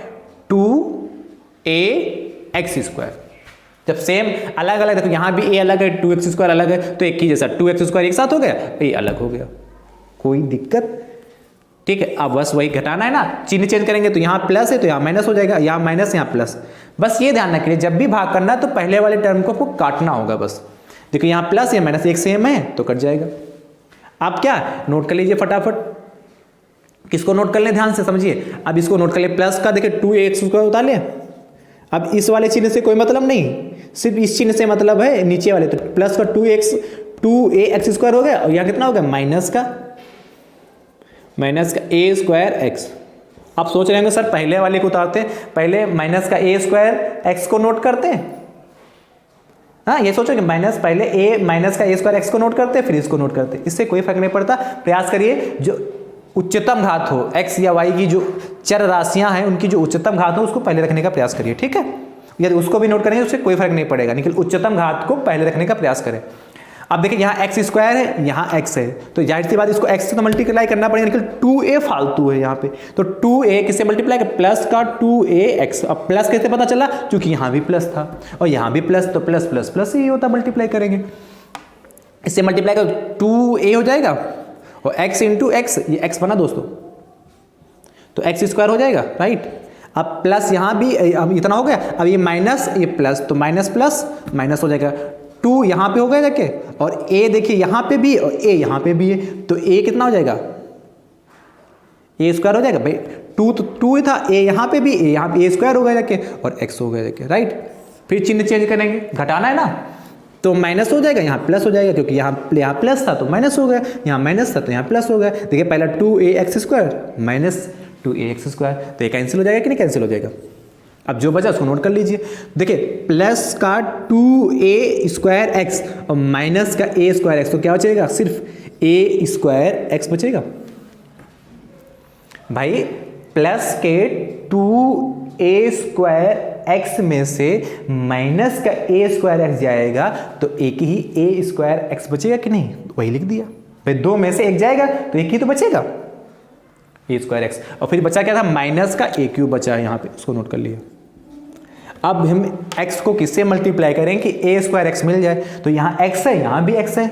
2ax स्क्वायर, जब सेम अलग अलग, देखो यहाँ भी a अलग है, 2x स्क्वायर अलग है, तो एक ही जैसा 2x स्क्वायर एक साथ हो गया, a अलग हो गया, कोई दिक्कत। ठीक है, अब बस वही घटाना है ना, चिन्ह चेंज करेंगे तो यहाँ प्लस है तो यहाँ माइनस हो जाएगा, यहाँ माइनस यहाँ प्लस। बस ये ध्यान रखिए, जब भी भाग करना है तो पहले वाले टर्म को आपको काटना होगा बस। देखो यहाँ प्लस या माइनस एक सेम है तो कट जाएगा। आप क्या नोट कर लीजिए फटाफट, किसको नोट कर लें ध्यान से समझिए। अब इसको नोट कर ले, प्लस का देखिए 2ax स्क्वायर उतार लें। अब इस वाले चिन्ह से कोई मतलब नहीं, सिर्फ इस चिन्ह से मतलब है नीचे वाले, तो प्लस का 2ax स्क्वायर हो गया, और यहाँ कितना हो गया माइनस का a स्क्वायर x। आप सोच रहे होंगे सर पहले वाले को उतारते हैं, पहले माइनस का a स्क्वायर x को नोट करते हैं। हाँ, ये सोचो कि माइनस पहले माइनस का a स्क्वायर x को नोट करते हैं फिर इसको नोट करते हैं, इससे कोई फर्क नहीं पड़ता। प्रयास करिए जो उच्चतम घात हो x या y की, जो चर राशियां हैं उनकी जो उच्चतम घात हो उसको पहले रखने का प्रयास करिए। ठीक है, यदि उसको भी नोट करेंगे उससे कोई फर्क नहीं पड़ेगा, लेकिन उच्चतम घात को पहले रखने का प्रयास करें। अब देखिए यहाँ x स्क्वायर है, यहाँ x है, तो जाहिर सी बात इसको x से तो मल्टीप्लाई करना पड़ेगा, लेकिन 2a फालतू है यहाँ पे, तो 2a किससे मल्टीप्लाई कर, प्लस का 2ax। अब प्लस कैसे पता चला, क्योंकि यहाँ भी प्लस था और यहाँ भी प्लस, तो प्लस प्लस प्लस ही होता, मल्टीप्लाई करेंगे, इससे मल्टीप्लाई कर 2a हो जाएगा, और x इंटू एक्स, ये x बना दोस्तों, तो x स्क्वायर हो जाएगा, राइट। अब प्लस यहाँ भी अब इतना हो गया, अब ये माइनस ये प्लस, तो माइनस प्लस माइनस हो जाएगा, 2 यहाँ पे हो गया जाके, और a देखिए यहाँ पे भी और a यहाँ पे भी है, तो a कितना हो जाएगा, a स्क्वायर हो जाएगा भाई, 2 तो 2 था, a यहाँ पे भी, a यहाँ पे a स्क्वायर हो गया जाके, और x हो गया जाके, राइट। फिर चिन्ह चेंज करेंगे, घटाना है ना, तो माइनस हो जाएगा, यहाँ प्लस हो जाएगा, क्योंकि यहाँ प्लस था तो माइनस हो गया, यहाँ माइनस था तो यहाँ प्लस हो गया। देखिए पहला 2ax square minus 2ax square, तो ये कैंसिल हो जाएगा कि नहीं कैंसिल हो जाएगा। अब जो बचा उसको नोट कर लीजिए, देखिए प्लस का 2a स्क्वायर x और माइनस का a स्क्वायर x, तो क्या बचेगा, सिर्फ a स्क्वायर x बचेगा भाई। प्लस के 2a स्क्वायर x में से माइनस का a स्क्वायर x जाएगा, तो एक ही a स्क्वायर x बचेगा कि नहीं, वही लिख दिया भाई, 2 में से एक जाएगा तो एक ही तो बचेगा, a स्क्वायर x। और फिर बचा क्या था, माइनस का a क्यूब बचा है यहाँ पे, उसको नोट कर लिया। अब हम x को किससे मल्टीप्लाई करें कि a स्क्वायर x मिल जाए, तो यहाँ x है यहाँ भी x है,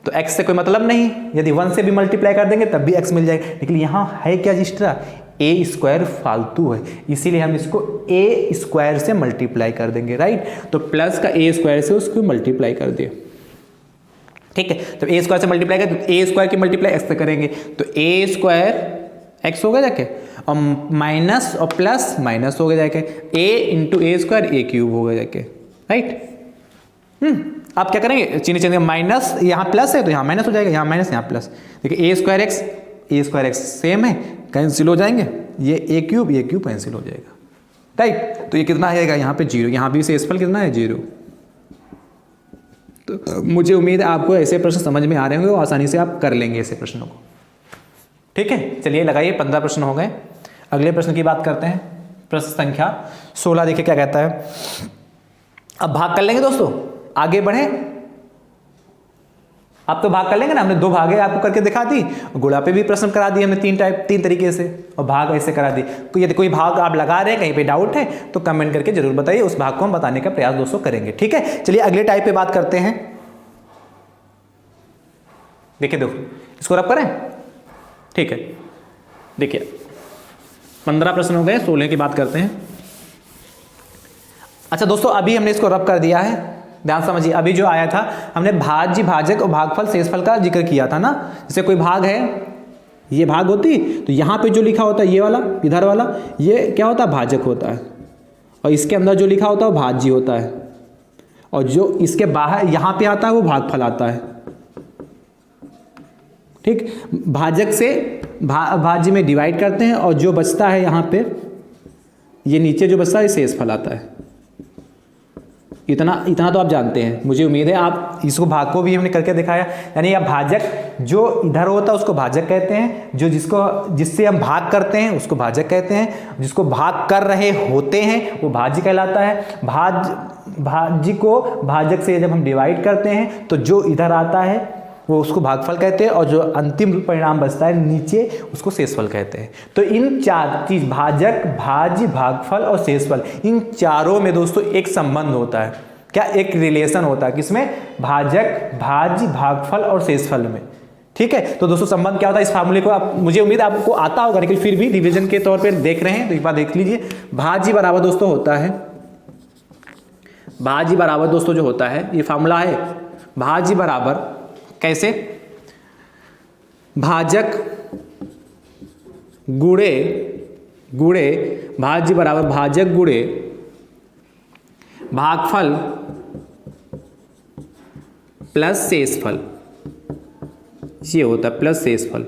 तो x से कोई मतलब नहीं, यदि 1 से भी मल्टीप्लाई कर देंगे तब भी x मिल जाएगा, लेकिन यहाँ है क्या एक्स्ट्रा, a स्क्वायर फालतू है, इसीलिए हम इसको a स्क्वायर से मल्टीप्लाई कर देंगे, राइट। तो प्लस का a स्क्वायर से उसको मल्टीप्लाई कर दिए, ठीक है। तो a स्क्वायर से मल्टीप्लाई कर, तो a स्क्वायर की मल्टीप्लाई x से करेंगे, तो a स्क्वायर x हो गया जाके, और माइनस और प्लस माइनस हो गया जाके, a into A square A cube हो गया जाके, राइट। आप क्या करेंगे, चिन्ह चेंज, माइनस यहाँ प्लस है तो यहाँ माइनस हो जाएगा, यहाँ माइनस यहाँ प्लस, देखिए ए स्क्वायर एक्स सेम है, कैंसिल हो जाएंगे, ये ए क्यूब कैंसिल हो जाएगा, राइट। तो ये कितना आएगा यहाँ पे 0, यहाँ भी शेषफल कितना है 0। तो मुझे उम्मीद है आपको ऐसे प्रश्न समझ में आ रहे होंगे और आसानी से आप कर लेंगे ऐसे प्रश्नों को, ठीक है। चलिए लगाइए, 15 प्रश्न हो गए। अगले प्रश्न की बात करते हैं, प्रश्न संख्या 16, देखिए क्या कहता है। अब भाग कर लेंगे दोस्तों, आगे बढ़े। आप तो भाग कर लेंगे ना, हमने 2 भागे आपको करके दिखा दी, गुणा पे भी प्रश्न करा दिए हमने 3 तरीके से, और भाग ऐसे करा दी। तो यदि कोई भाग आप लगा रहे हैं, कहीं पे डाउट है तो कमेंट करके जरूर बताइए, उस भाग को हम बताने का प्रयास दोस्तों करेंगे, ठीक है। चलिए अगले टाइप पे बात करते हैं। देखिए देखो, इसको रब करें, ठीक है। देखिए 15 प्रश्न हो गए, 16 की बात करते हैं। अच्छा दोस्तों, अभी हमने इसको रब कर दिया है, ध्यान समझिए। अभी जो आया था हमने भाज्य, भाजक और भागफल शेषफल का जिक्र किया था ना। जैसे कोई भाग है, ये भाग होती, तो यहाँ पे जो लिखा होता है ये वाला, इधर वाला, ये क्या होता है, भाजक होता है, और इसके अंदर जो लिखा होता है वो भाज्य होता है, और जो इसके बाहर यहाँ पे आता है वो भागफल आता है, ठीक। भाजक से भाज्य में डिवाइड करते हैं और जो बचता है यहाँ पे, ये नीचे जो बचता है शेषफल आता है। इतना तो आप जानते हैं, मुझे उम्मीद है आप इसको भाग को भी हमने करके दिखाया। यानी अब भाजक जो इधर होता है उसको भाजक कहते हैं, जो जिससे हम भाग करते हैं उसको भाजक कहते हैं, जिसको भाग कर रहे होते हैं वो भाज्य कहलाता है। भाज्य को भाजक से जब हम डिवाइड करते हैं तो जो इधर आता है वो उसको भागफल कहते हैं, और जो अंतिम परिणाम बचता है नीचे उसको शेषफल कहते हैं। तो इन चार चीज, भाजक, भाज्य, भागफल और शेषफल, इन चारों में दोस्तों एक संबंध होता है। क्या? एक रिलेशन होता है। किसमें? भाजक, भाज्य, भागफल और शेषफल में। ठीक है, तो दोस्तों संबंध क्या होता है इस फार्मूले को आप, मुझे उम्मीद आपको आता होगा, लेकिन फिर भी रिविजन के तौर पर देख रहे हैं तो एक बार देख लीजिए। भाज्य बराबर दोस्तों होता है, भाज्य बराबर दोस्तों जो होता है, ये फार्मूला है, भाज्य बराबर कैसे? भाजक गुणे भाज्य बराबर भाजक गुणे भागफल प्लस शेषफल, ये होता है प्लस शेषफल।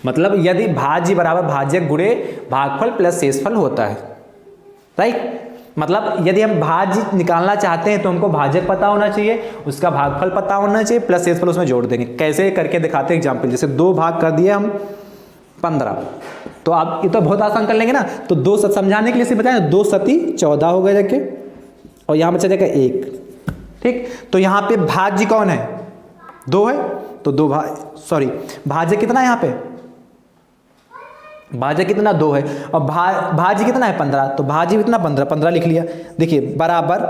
मतलब यदि भाज्य बराबर भाजक गुणे भागफल प्लस शेषफल होता है, राइट। मतलब यदि हम भाज्य निकालना चाहते हैं तो हमको भाजक पता होना चाहिए, उसका भागफल पता होना चाहिए, प्लस शेषफल उसमें जोड़ देंगे। कैसे करके दिखाते हैं एग्जाम्पल, जैसे 2 भाग कर दिए हम 15, तो आप ये तो बहुत आसान कर लेंगे ना। तो 2 समझाने के लिए सिर्फ बताएं, 2 सती 14 हो गए जाके, और यहाँ बचा जाएगा 1। ठीक, तो यहाँ पे भाज्य कौन है? 2 है, तो भाज्य कितना है यहाँ पे? भाज्य कितना? 2 है, और भाज्य कितना है? 15, तो भाज्य कितना? 15 लिख लिया। देखिए बराबर,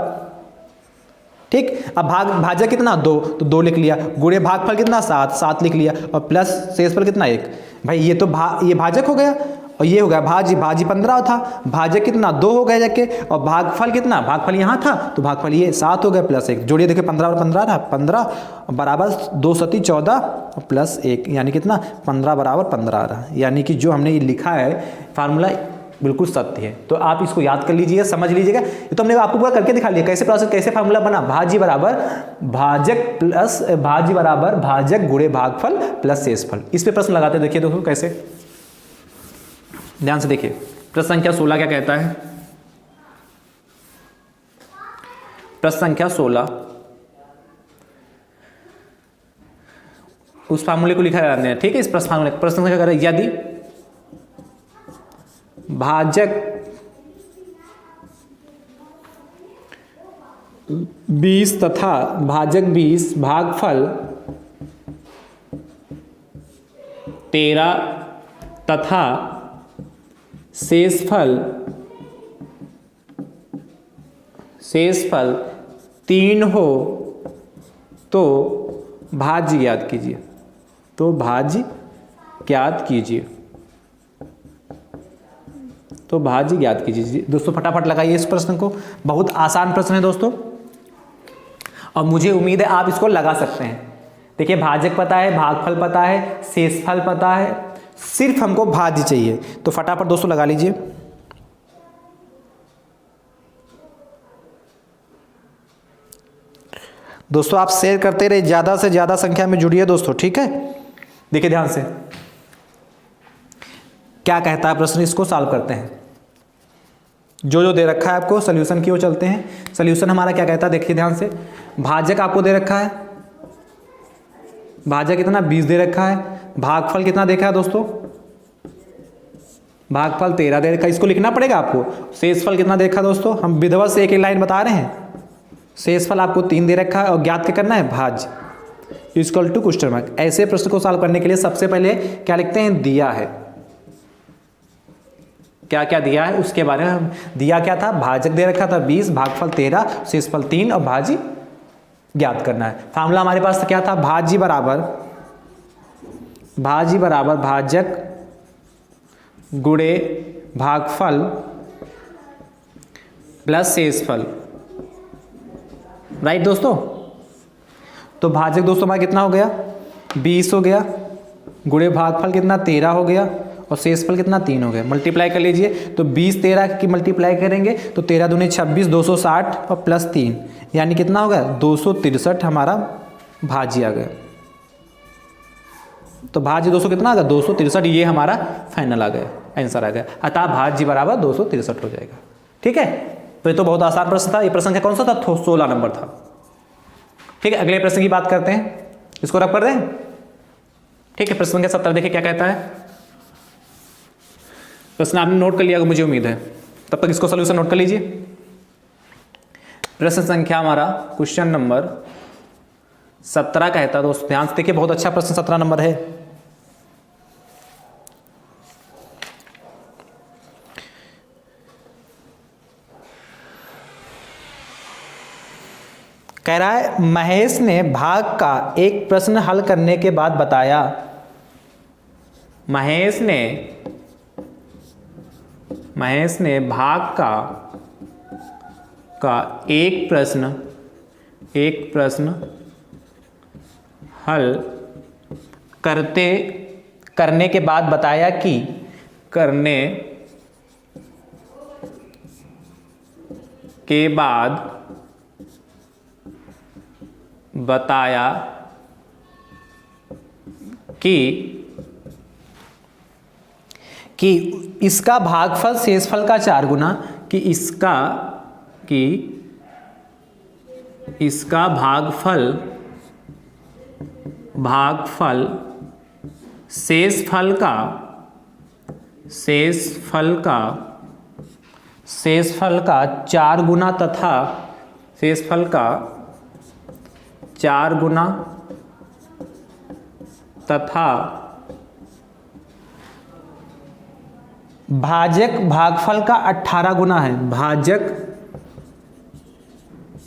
ठीक। अब भाज्य कितना? 2, तो 2 लिख लिया। गुणे भागफल कितना? 7 लिख लिया, और प्लस शेषफल कितना? 1। भाई ये तो ये भाजक हो गया, और ये हो गया भाज्य 15 था, भाजक कितना? 2 हो गया जाके, और भागफल कितना? भागफल यहाँ था तो भागफल ये 7 हो गया प्लस 1। जोड़िए, देखिए 15 और 15 था, 15 बराबर 2 सती 14 प्लस 1, यानी कितना? 15 बराबर 15 आ रहा। यानी कि जो हमने ये लिखा है फार्मूला बिल्कुल सत्य है। तो आप इसको याद कर लीजिएगा, समझ लीजिएगा। ये तो हमने आपको पूरा करके दिखा लिया कैसे प्रोसेस, कैसे फार्मूला बना। भाज्य बराबर भाजक गुणे भागफल प्लस शेषफल। इस पे प्रश्न लगाते देखिए दोस्तों कैसे, ध्यान से देखिए। प्रश्न संख्या 16 क्या कहता है? प्रश्न संख्या 16 उस फार्मूले को लिखा जाता है, ठीक है। इस प्रश्न संख्या कह रहा है, यदि भाजक 20 तथा भाजक 20 भागफल 13 तथा शेषफल 3 हो तो भाज्य ज्ञात कीजिए। तो भाज्य ज्ञात कीजिए, तो भाज्य ज्ञात कीजिए। दोस्तों फटाफट लगाइए इस प्रश्न को, बहुत आसान प्रश्न है दोस्तों, और मुझे उम्मीद है आप इसको लगा सकते हैं। देखिए भाजक पता है, भागफल पता है, शेषफल पता है, सिर्फ हमको भाज्य चाहिए। तो फटाफट दोस्तों लगा लीजिए। दोस्तों आप शेयर करते रहे, ज्यादा से ज्यादा संख्या में जुड़िए दोस्तों, ठीक है। देखिए ध्यान से क्या कहता है प्रश्न, इसको सॉल्व करते हैं। जो दे रखा है आपको सोल्यूशन की ओर चलते हैं। सोल्यूशन हमारा क्या कहता है, देखिए ध्यान से। भाजक आपको दे रखा है, भाजक कितना? 20 दे रखा है। भागफल कितना देखा है दोस्तों? भागफल 13 दे रखा है, इसको लिखना पड़ेगा आपको। शेषफल कितना देखा दोस्तों? हम विधिवत से एक लाइन बता रहे हैं। शेषफल आपको 3 दे रखा है, और ज्ञात क्या करना है? भाज्य इक्वल टू क्वेश्चन मार्क। ऐसे प्रश्न को सॉल्व करने के लिए सबसे पहले क्या लिखते हैं? दिया है। क्या क्या दिया है उसके बारे में हम, दिया क्या था? भाजक दे रखा था 20, भागफल 13, शेषफल 3 और भाज्य ज्ञात करना है। फार्मूला हमारे पास क्या था? भाज्य बराबर भाजक गुणे भागफल प्लस शेषफल, राइट दोस्तों। तो भाजक दोस्तों हमारा कितना हो गया? 20 हो गया, गुणे भागफल कितना? 13 हो गया, और शेषफल कितना? 3 हो गया। मल्टीप्लाई कर लीजिए, तो 20 13 की मल्टीप्लाई करेंगे तो 13 दूनी 26, 260 और प्लस 3, यानी कितना हो गया? 263 हमारा भाज्य आ गया। तो भाज्य 200 कितना आ गया 263, ये हमारा फाइनल आ गया, आंसर आ गया। अतः भाज्य बराबर 263 हो जाएगा। ठीक है, तो ये तो बहुत आसान प्रश्न था। ये प्रश्न कौन सा था? 16 नंबर था। ठीक है, अगले प्रश्न की बात करते हैं, इसको रब कर दें। ठीक है, प्रश्न संख्या 17 देखिए क्या कहता है। प्रश्न आपने नोट कर लिया मुझे उम्मीद है, तब तक इसको सोल्यूशन नोट कर लीजिए। प्रश्न संख्या हमारा क्वेश्चन नंबर 17 कहता है दोस्तों, ध्यान से देखिए, बहुत अच्छा प्रश्न 17 नंबर है। कह रहा है महेश ने भाग का एक प्रश्न हल करने के बाद बताया, महेश ने भाग का एक प्रश्न हल करने के बाद बताया कि करने के बाद बताया कि इसका भागफल शेषफल का 4 गुना, कि इसका भागफल शेषफल का 4 गुना तथा शेषफल का 4 गुना तथा भाजक भागफल का 18 गुना है। भाजक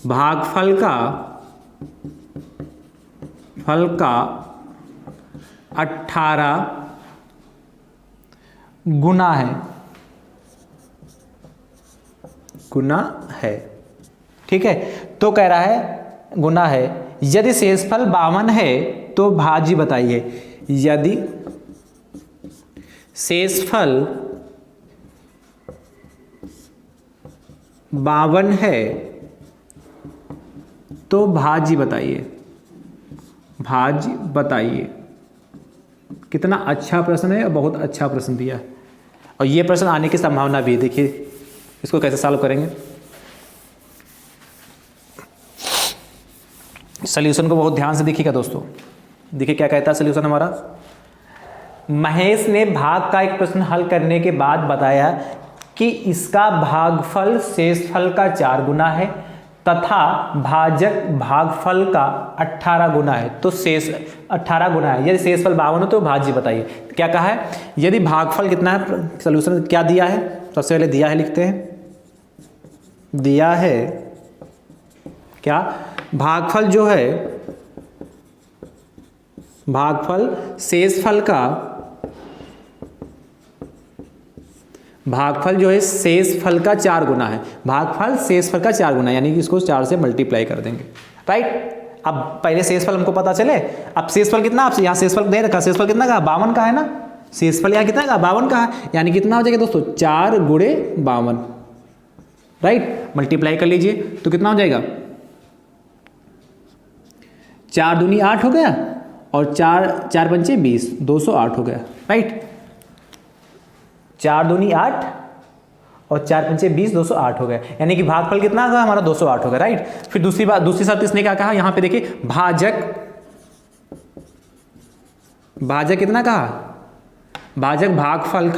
भागफल का 18 गुना है। ठीक है, तो कह रहा है गुना है। यदि शेषफल 52 है तो भाज्य बताइए। यदि शेषफल 52 है तो भाज्य बताइए। कितना अच्छा प्रश्न है और बहुत अच्छा प्रश्न दिया है, और ये प्रश्न आने की संभावना भी है। देखिए इसको कैसे सॉल्व करेंगे। सॉल्यूशन को बहुत ध्यान से देखिएगा दोस्तों। देखिए क्या कहता है सॉल्यूशन हमारा। महेश ने भाग का एक प्रश्न हल करने के बाद बताया कि इसका भागफल शेषफल का 4 गुना है तथा भाजक भागफल का 18 गुना है। तो शेष 18 गुना है। यदि शेषफल 52 हो तो भाज्य बताइए। क्या कहा है? यदि भागफल कितना है, सॉल्यूशन क्या दिया है, सबसे पहले दिया है लिखते हैं। दिया है क्या? भागफल जो है, भागफल शेषफल का, भागफल जो है शेषफल का 4 गुना है। भागफल शेषफल का 4 गुना, यानी कि इसको 4 से मल्टीप्लाई कर देंगे। राइट, अब पहले शेषफल हमको पता चले। अब शेषफल कितना, आपसे यहाँ शेषफल दे रखा, शेषफल कितना का 52 का है ना। शेषफल यहाँ कितना का 52 का है, यानी कितना हो जाएगा दोस्तों 4 गुणे 52। राइट, मल्टीप्लाई कर लीजिए तो कितना हो जाएगा 4 दूनी 8 हो गया और 4 पंचे 20, 208 हो गया। राइट, 4 दूनी 8 और 4 पंचे 20, 208 हो गया। यानी कि भागफल कितना होगा हमारा 208 होगा। राइट, फिर दूसरी शर्त इसने क्या कहा, यहाँ पे देखिए भाजक कितना कहा, भाजक भागफल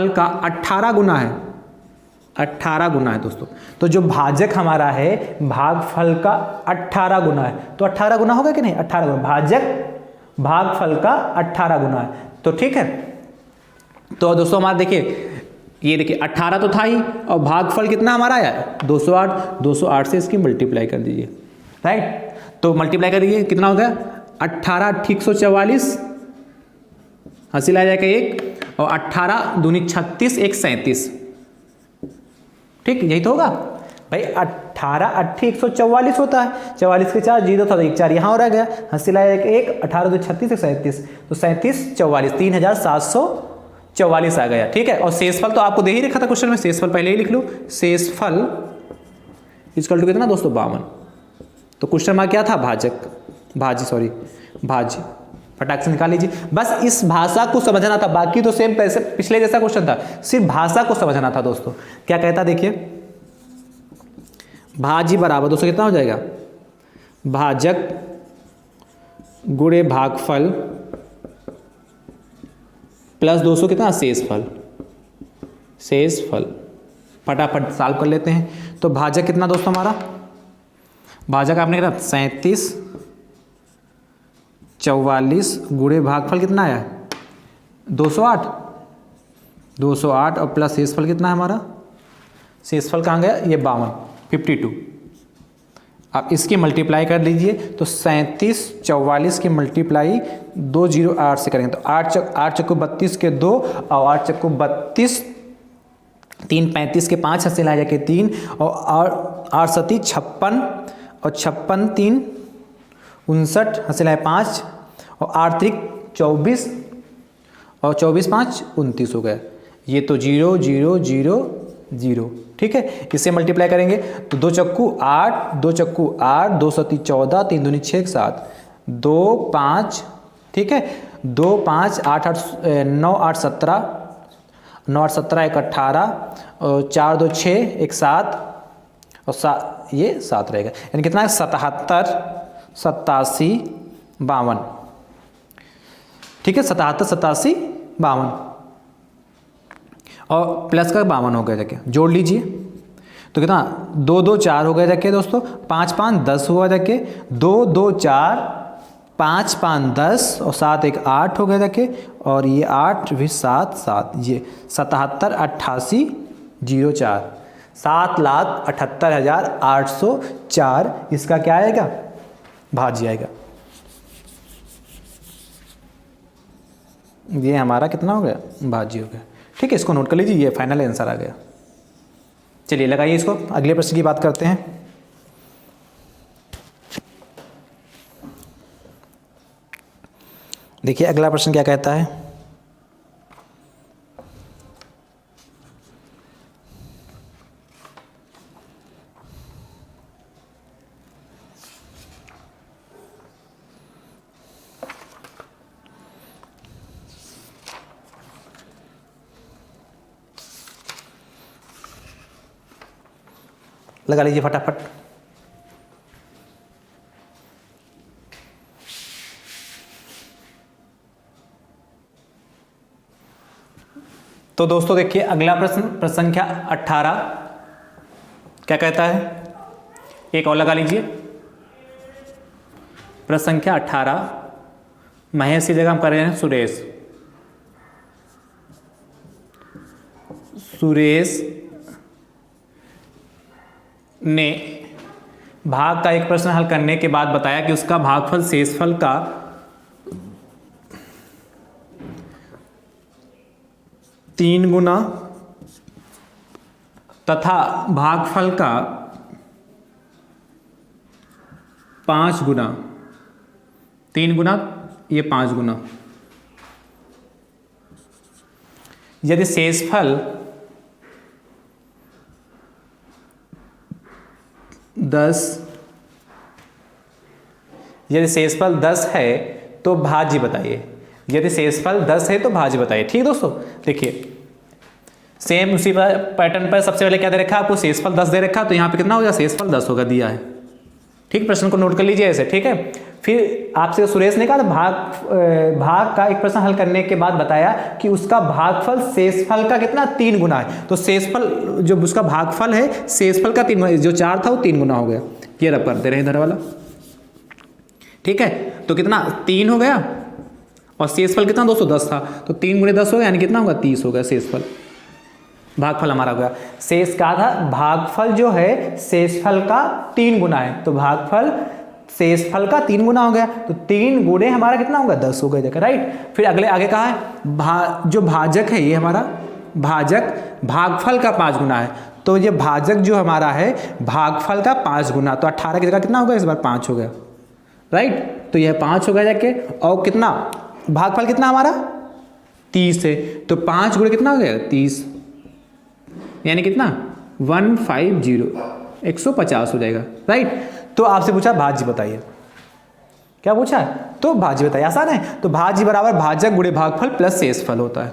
का 18 गुना है। 18 गुना है दोस्तों। तो जो भाजक हमारा है भागफल का 18 गुना है। तो 18 गुना होगा कि नहीं, 18 गुना, भाजक भागफल का 18 गुना है। तो ठीक है, तो दोस्तों हमारा देखिए, ये देखिए 18 तो था ही, और भागफल कितना हमारा आया 208। 208 से इसकी मल्टीप्लाई कर दीजिए। राइट, तो मल्टीप्लाई कर दीजिए, कितना हो गया 18 144, हासिल आ जाएगा 1, और 18 दूनी 36, 1 37। ठीक, यही तो होगा भाई। 18 8 144 होता है, 44 के 4 जीरो था तो 1 4 यहाँ और आ गया, हासिल आ जाएगा 1, 18 2 36 1 37, तो 37 44 3744 आ गया। ठीक है, और शेषफल तो आपको दे ही रखा था क्वेश्चन में, शेषफल पहले ही लिख लो। इक्वल टू कितना दोस्तों 52। तो क्वेश्चन मार्क क्या था, भाज्य फटाक से निकाल लीजिए। बस इस भाषा को समझना था, बाकी तो सेम पिछले जैसा क्वेश्चन था, सिर्फ भाषा को समझना था दोस्तों। क्या कहता देखिए, भाज्य बराबर दोस्तों कितना हो जाएगा, भाजक गुणे भागफल प्लस दोस्तों कितना शेषफल। फटाफट सॉल्व कर लेते हैं। तो भाजक कितना दोस्तों हमारा, भाजक आपने कितना 37 44 गुणे भागफल कितना आया 208 और प्लस शेषफल कितना है हमारा, शेषफल कहाँ गया, ये 52 आप इसकी मल्टीप्लाई कर लीजिए। तो 37 44 की मल्टीप्लाई 208 से करेंगे तो 8 चक्कू 32 के 2 और 8 चक्कू 32 3 35 के 5 हंसे ला जाके 3 और 8 सती 56 और 56 3 59 हंसे लाए 5 और 8 त्रिक 24 और 24 5 29 हो गए। ये तो 0 0 0 0 ठीक है। इससे मल्टीप्लाई करेंगे तो 2 चक्कू 8 2 सती 14 3 दूनी 6 7 2 5 ठीक है 2 5 8 9 8 17 9 8 17 1 18 और 4 2 6 1 7 और 7 ये 7 रहेगा, यानी कितना है 77 87 52 ठीक है 77 87 52 और प्लस का 52 हो गया जाके, जोड़ लीजिए तो कितना 2 2 4 हो गया जाके दोस्तों, 5 5 10 हुआ जाके, 2 2 4 5 5 10 और 7 1 8 हो गया जाके, और ये 8 भी 7 7 ये 77 88 04 7,78,804 इसका क्या आएगा, भाज्य आएगा। ये हमारा कितना हो गया, भाज्य हो गया। ठीक है, इसको नोट कर लीजिए, ये फाइनल आंसर आ गया। चलिए लगाइए इसको, अगले प्रश्न की बात करते हैं। देखिए अगला प्रश्न क्या कहता है, लगा लीजिए फटाफट। तो दोस्तों देखिए अगला प्रश्न संख्या 18 क्या कहता है, एक और लगा लीजिए। प्रश्न संख्या 18 महेश की जगह हम कर रहे हैं सुरेश ने भाग का एक प्रश्न हल करने के बाद बताया कि उसका भागफल शेषफल का 3 गुना तथा भागफल का 5 गुना, 3 गुना ये 5 गुना, यदि शेषफल 10 है तो भाज्य बताइए। यदि शेषफल 10 है तो भाज्य बताइए। ठीक है दोस्तों, देखिए सेम उसी पैटर्न पर सबसे पहले क्या दे रखा है आपको, शेषफल 10 दे रखा, तो यहाँ पे कितना होगा, शेषफल 10 होगा दिया है। ठीक, प्रश्न को नोट कर लीजिए ऐसे। ठीक है, फिर आपसे सुरेश ने कहा भाग का एक प्रश्न हल करने के बाद बताया कि उसका भागफल शेषफल का कितना 3 गुना है। तो शेषफल जो उसका भागफल है शेषफल का 3 गुना, जो 4 था वो 3 गुना हो गया। ये रब कर दे रहे हैं इधर वाला। ठीक है, तो कितना 3 हो गया और शेषफल कितना दोस्तों 10 था, तो 3 गुणे 10 हो गया, यानी कितना होगा 30 हो गया शेषफल। भागफल हमारा हो गया, शेष का था भागफल जो है शेषफल का 3 गुना है, तो भागफल शेषफल का 3 गुना हो गया, तो 3 गुणे हमारा कितना होगा 10 हो गया देखा, राइट। फिर आगे कहा है जो भाजक है ये हमारा भाजक भागफल का 5 गुना है, तो ये भाजक जो हमारा है भागफल का 5 गुना, तो 18 की जगह कितना हो गया इस बार 5 हो गया, राइट। तो यह 5 हो गया जाके, और कितना भागफल कितना हमारा 30 है, तो 5 गुणे कितना हो गया 30, यानी कितना 150 150 हो जाएगा, राइट। तो आपसे पूछा भाज्य बताइए, क्या पूछा है, तो भाज्य बताइए, आसान है। तो भाज्य बराबर भाजक गुणे भागफल प्लस शेषफल होता है।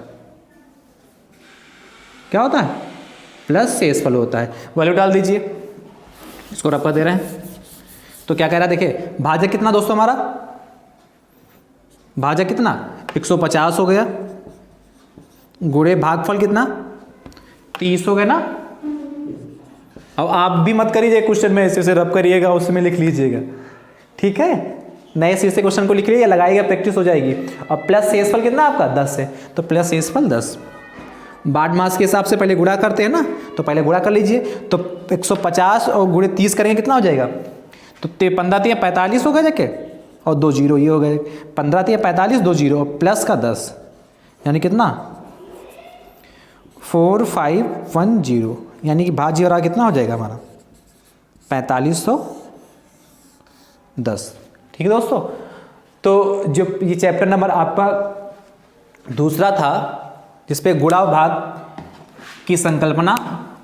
क्या होता है, प्लस शेषफल होता है। वैल्यू डाल दीजिए, इसको रफा दे रहे हैं। तो क्या कह रहा है, देखिए भाजक कितना दोस्तों हमारा, भाजक कितना 150 हो गया, गुणे भागफल कितना 30 हो गया ना। अब आप भी मत करिए क्वेश्चन में ऐसे रब करिएगा, उसमें लिख लीजिएगा, ठीक है। नए सिरे से क्वेश्चन को लिख लीजिए, लगाइएगा, प्रैक्टिस हो जाएगी। अब प्लस शेषफल कितना आपका 10 है, तो प्लस शेषफल 10। बाढ़ मास के हिसाब से पहले गुणा करते हैं ना, तो पहले गुणा कर लीजिए। तो 150 और गुणे 30 करेंगे कितना हो जाएगा, तो 15 3 45 हो गया जाके, और 2 जीरो ये हो गए, 15 3 45 2 जीरो प्लस का 10, यानी कितना 4510, यानी कि भाज्य और कितना हो जाएगा हमारा 4510। ठीक है दोस्तों। तो जो ये चैप्टर नंबर आपका दूसरा था, जिसपे गुणा और भाग की संकल्पना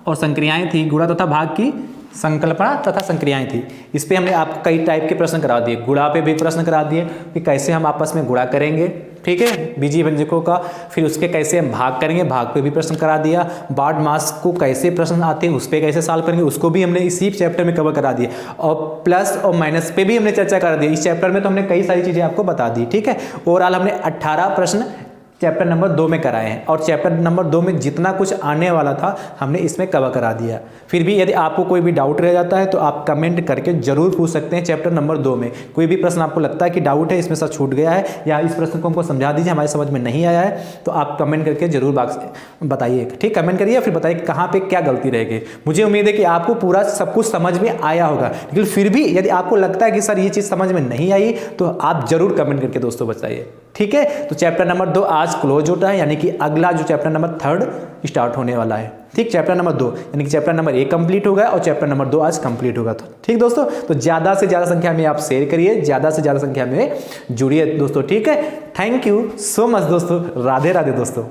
और संक्रियाएं थी, गुणा तथा भाग की संकल्पना तथा संक्रियाएं थी। इस पे हमने आपको कई टाइप के प्रश्न करा दिए। गुणा पे भी प्रश्न करा दिए कि कैसे हम आपस में गुणा करेंगे, ठीक है, बीजीय व्यंजकों का। फिर उसके कैसे हम भाग करेंगे, भाग पे भी प्रश्न करा दिया। बाढ़ मास को कैसे प्रश्न आते हैं, उस पर कैसे सॉल्व करेंगे, उसको भी हमने इसी चैप्टर में कवर करा दिया। और प्लस और माइनस पे भी हमने चर्चा करा दी। इस चैप्टर में तो हमने कई सारी चीज़ें आपको बता दी, ठीक है। ओवरऑल हमने 18 प्रश्न चैप्टर नंबर 2 में कराए हैं, और चैप्टर नंबर 2 में जितना कुछ आने वाला था हमने इसमें कवर करा दिया। फिर भी यदि आपको कोई भी डाउट रह जाता है तो आप कमेंट करके जरूर पूछ सकते हैं। चैप्टर नंबर 2 में कोई भी प्रश्न आपको लगता है कि डाउट है, इसमें से छूट गया है, या इस प्रश्न को हमको समझा दीजिए, हमारे समझ में नहीं आया है, तो आप कमेंट करके जरूर बताइए, ठीक, कमेंट करिए, फिर बताइए कहाँ पर क्या गलती रह गई। मुझे उम्मीद है कि आपको पूरा सब कुछ समझ में आया होगा, लेकिन फिर भी यदि आपको लगता है कि सर ये चीज़ समझ में नहीं आई, तो आप जरूर कमेंट करके दोस्तों बताइए, ठीक है। तो चैप्टर नंबर 2 आज क्लोज होता है, यानी कि अगला जो चैप्टर नंबर 3 स्टार्ट होने वाला है, ठीक। चैप्टर नंबर 2 यानी कि चैप्टर नंबर 1 कंप्लीट होगा और चैप्टर नंबर 2 आज कंप्लीट होगा। तो ठीक दोस्तों, तो ज़्यादा से ज़्यादा संख्या में आप शेयर करिए, ज़्यादा से ज़्यादा संख्या में जुड़िए दोस्तों, ठीक है। थैंक यू सो मच दोस्तों, राधे राधे दोस्तों।